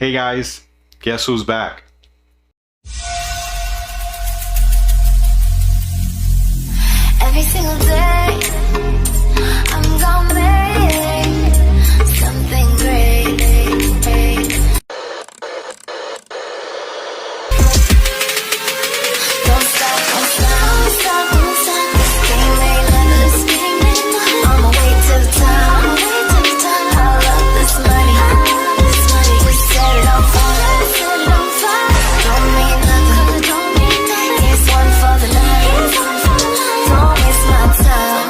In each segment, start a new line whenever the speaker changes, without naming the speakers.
Hey guys, guess who's back?
Every single day, I'm gonna make something great. Don't stop, don't stop, don't stop, don't stop. Getting made, endless, getting made. On my way to the top, I love this money, we set it on fire, Don't mean nothing, it's one for the night. Don't waste my time,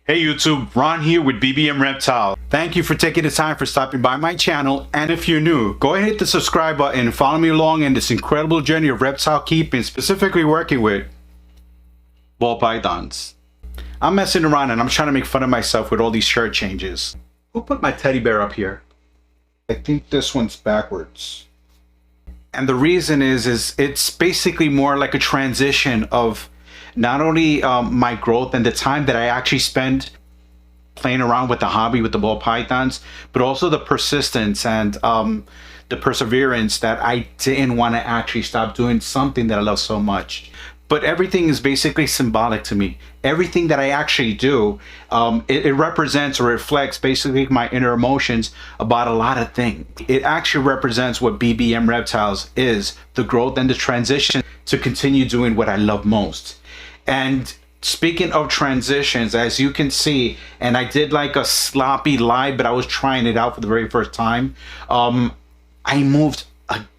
Hey YouTube, Ron here with BBM Reptile. Thank you for taking the time for stopping by my channel, and if you're new, go ahead and hit the subscribe button and follow me along in this incredible journey of reptile keeping, specifically working with ball pythons. I'm messing around and I'm trying to make fun of myself with all these shirt changes. Who put my teddy bear up here? I think this one's backwards. And the reason is it's basically more like a transition of not only my growth and the time that I actually spend playing around with the hobby with the ball pythons, but also the persistence and the perseverance that I didn't want to actually stop doing something that I love so much. But everything is basically symbolic to me. Everything that I actually do, it represents or reflects basically my inner emotions about a lot of things. It actually represents what BBM Reptiles is, the growth and the transition to continue doing what I love most. And speaking of transitions, as you can see, and I did like a sloppy live, but I was trying it out for the very first time. I moved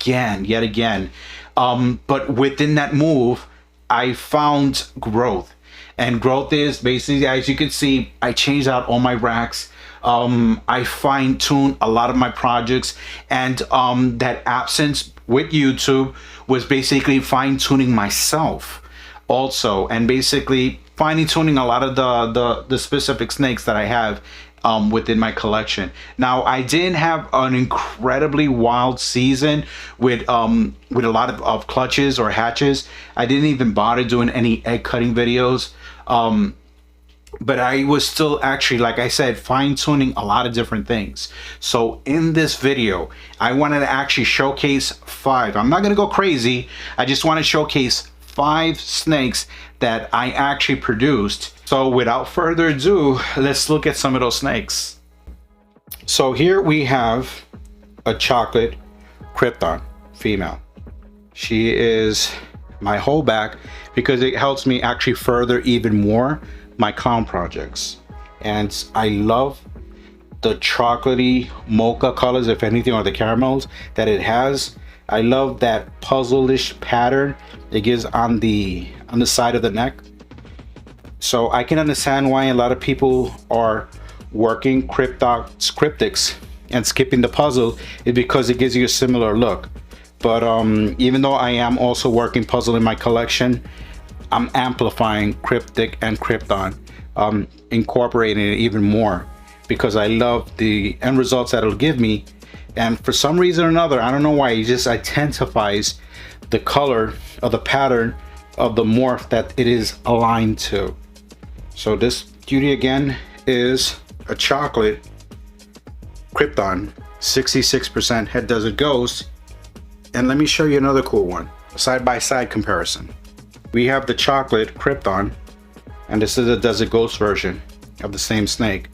yet again. But within that move, I found growth. And growth is basically, as you can see, I changed out all my racks. I fine-tuned a lot of my projects, and that absence with YouTube was basically fine-tuning myself also, and basically fine-tuning a lot of the specific snakes that I have within my collection. Now, I didn't have an incredibly wild season with a lot of clutches or hatches. I didn't even bother doing any egg cutting videos, but I was still actually, like I said, fine-tuning a lot of different things. So in this video, I wanted to actually showcase 5. I'm not gonna go crazy. I just want to showcase 5 snakes that I actually produced. So without further ado, let's look at some of those snakes. So here we have a chocolate Krypton female. She is my holdback because it helps me actually further even more my clown projects. And I love the chocolatey mocha colors, if anything, or the caramels that it has. I love that puzzle-ish pattern it gives on the side of the neck. So I can understand why a lot of people are working cryptics and skipping the puzzle, is because it gives you a similar look. But even though I am also working puzzle in my collection, I'm amplifying cryptic and Krypton, incorporating it even more because I love the end results that it'll give me. And for some reason or another, I don't know why, it just intensifies the color of the pattern of the morph that it is aligned to. So this beauty again is a chocolate Krypton, 66% head desert ghost. And let me show you another cool one, a side-by-side comparison. We have the chocolate Krypton, and this is a desert ghost version of the same snake.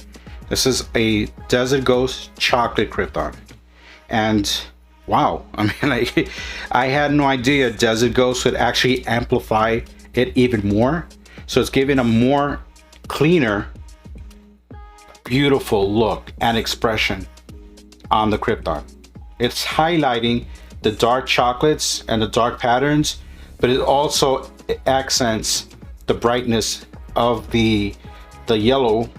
This is a desert ghost chocolate Krypton. And wow, I mean, like, I had no idea desert ghost would actually amplify it even more. So it's giving a more cleaner, beautiful look and expression on the Krypton. It's highlighting the dark chocolates and the dark patterns, but it also accents the brightness of the yellow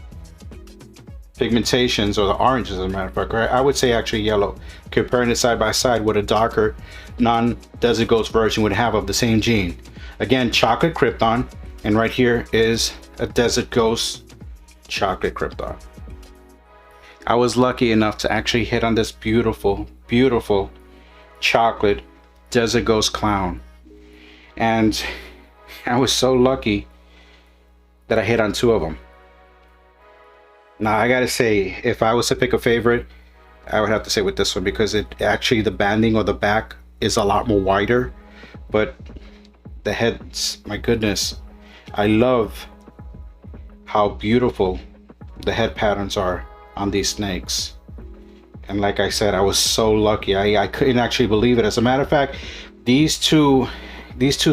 pigmentations, or the oranges, as a matter of fact, right? I would say actually yellow, comparing it side by side with a darker non-desert ghost version would have of the same gene. Again, chocolate Krypton, and right here is a desert ghost chocolate Krypton. I was lucky enough to actually hit on this beautiful chocolate desert ghost clown, and I was so lucky that I hit on 2 of them. Now I gotta say, if I was to pick a favorite, I would have to say with this one, because it actually, the banding or the back is a lot more wider, but the heads, my goodness, I love how beautiful the head patterns are on these snakes. And like I said, I was so lucky. I couldn't actually believe it. As a matter of fact, these two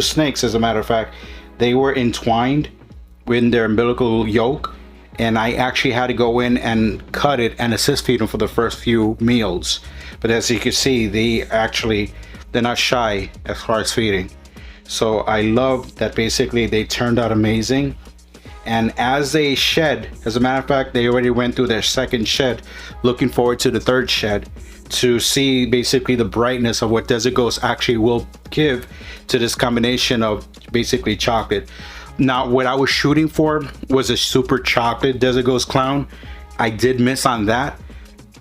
snakes, as a matter of fact, they were entwined in their umbilical yoke, and I actually had to go in and cut it and assist feed them for the first few meals. But as you can see, they're not shy as far as feeding. So I love that basically they turned out amazing. And as they shed, as a matter of fact, they already went through their second shed, looking forward to the third shed to see basically the brightness of what Desert Ghost actually will give to this combination of basically chocolate. Now, what I was shooting for was a super chocolate Desert Ghost clown. I did miss on that,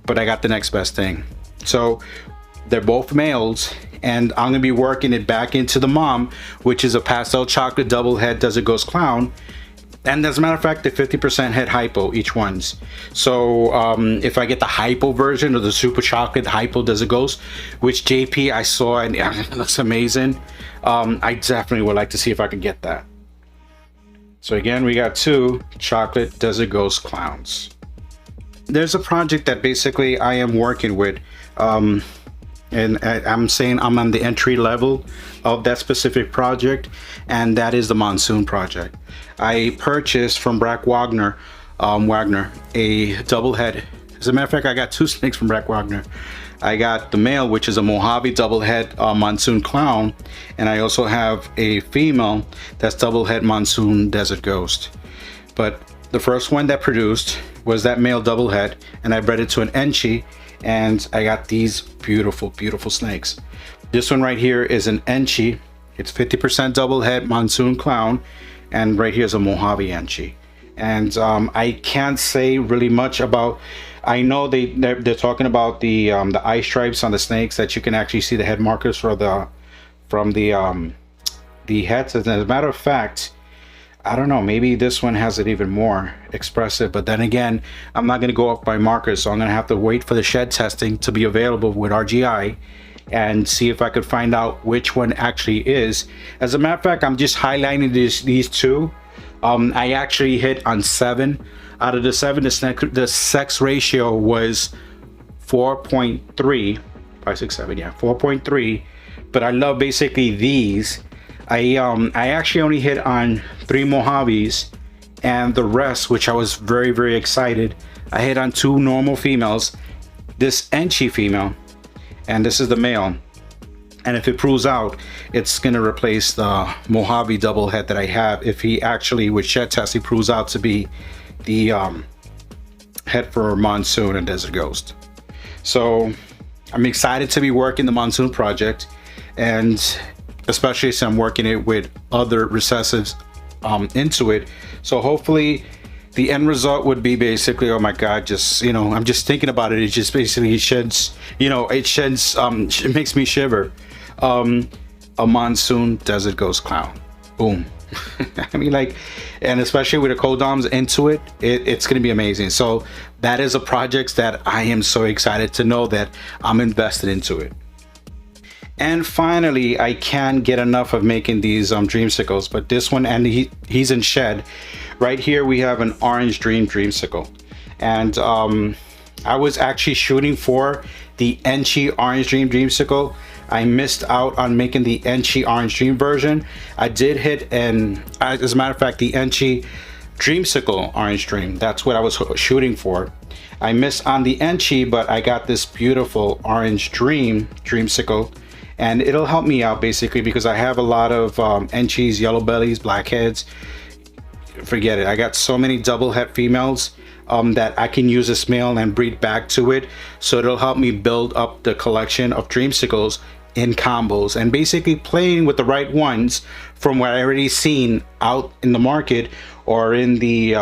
but I got the next best thing. So they're both males, and I'm gonna be working it back into the mom, which is a pastel chocolate double head Desert Ghost clown. And as a matter of fact, they're 50% head hypo each ones. So if I get the hypo version of the super chocolate hypo Desert Ghost, which JP I saw and it looks amazing, I definitely would like to see if I can get that. So again, we got 2 chocolate Desert Ghost clowns. There's a project that basically I am working with, and I'm saying I'm on the entry level of that specific project, and that is the Monsoon Project. I purchased from Brack Wagner a double head. As a matter of fact, I got 2 snakes from Brack Wagner. I got the male, which is a Mojave double head Monsoon clown, and I also have a female that's double head Monsoon Desert Ghost. But the first one that produced was that male double head, and I bred it to an Enchi, and I got these beautiful, beautiful snakes. This one right here is an Enchi. It's 50% double head Monsoon clown, and right here is a Mojave Enchi. And I can't say really much about. I know they're talking about the eye stripes on the snakes, that you can actually see the head markers from the heads. As a matter of fact, I don't know, maybe this one has it even more expressive, but then again, I'm not going to go up by markers, so I'm going to have to wait for the shed testing to be available with RGI and see if I could find out which one actually is. As a matter of fact, I'm just highlighting these 2. I actually hit on 7 out of the 7. The sex ratio was 4.3, 5, 6, 7, yeah, 4.3. But I love basically these. I actually only hit on 3 Mojaves, and the rest, which I was very, very excited, I hit on 2 normal females, this Enchi female, and this is the male. And if it proves out, it's gonna replace the Mojave double head that I have. If he actually, with shed test, he proves out to be the head for Monsoon and Desert Ghost. So I'm excited to be working the Monsoon Project, and especially since I'm working it with other recessives into it. So hopefully the end result would be basically, oh my God, just, you know, I'm just thinking about it. It just basically sheds, you know, it sheds, it makes me shiver. A Monsoon Desert Ghost clown. Boom. I mean, like, and especially with the codoms into it, it's going to be amazing. So that is a project that I am so excited to know that I'm invested into it. And finally, I can't get enough of making these dreamsicles, but this one, and he's in shed. Right here we have an orange dreamsicle, and I was actually shooting for the Enchi orange dreamsicle. I missed out on making the Enchi orange dream version. I did hit, and as a matter of fact, the Enchi dreamsicle orange dream, that's what I was shooting for. I missed on the Enchi, but I got this beautiful orange dreamsicle, and it'll help me out basically because I have a lot of Enchis, yellow bellies, blackheads. Forget it. I got so many double head females that I can use this male and breed back to it, so it'll help me build up the collection of dreamsicles in combos, and basically playing with the right ones from what I already seen out in the market or in the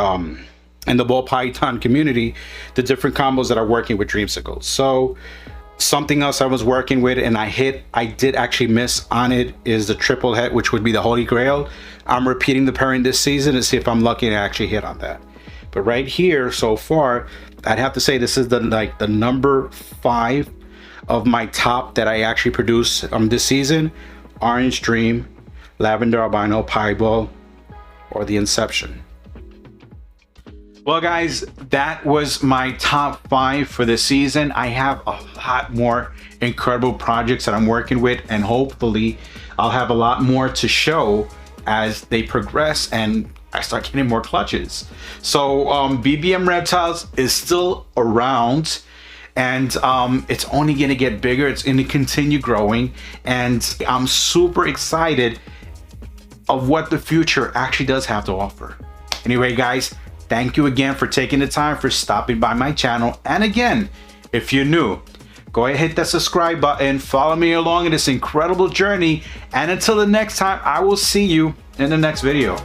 ball python community, the different combos that are working with dreamsicles. So something else I was working with and I did actually miss on it is the triple head, which would be the Holy Grail. I'm repeating the pairing this season to see if I'm lucky to actually hit on that. But right here so far, I'd have to say this is the number 5 of my top that I actually produced this season. Orange Dream, Lavender Albino Piebald, or the Inception. Well guys, that was my top 5 for this season. I have a lot more incredible projects that I'm working with, and hopefully I'll have a lot more to show as they progress and I start getting more clutches. So BBM Reptiles is still around, and it's only gonna get bigger. It's gonna continue growing, and I'm super excited of what the future actually does have to offer. Anyway guys, thank you again for taking the time for stopping by my channel. And again, if you're new, go ahead and hit that subscribe button, follow me along in this incredible journey, and until the next time, I will see you in the next video.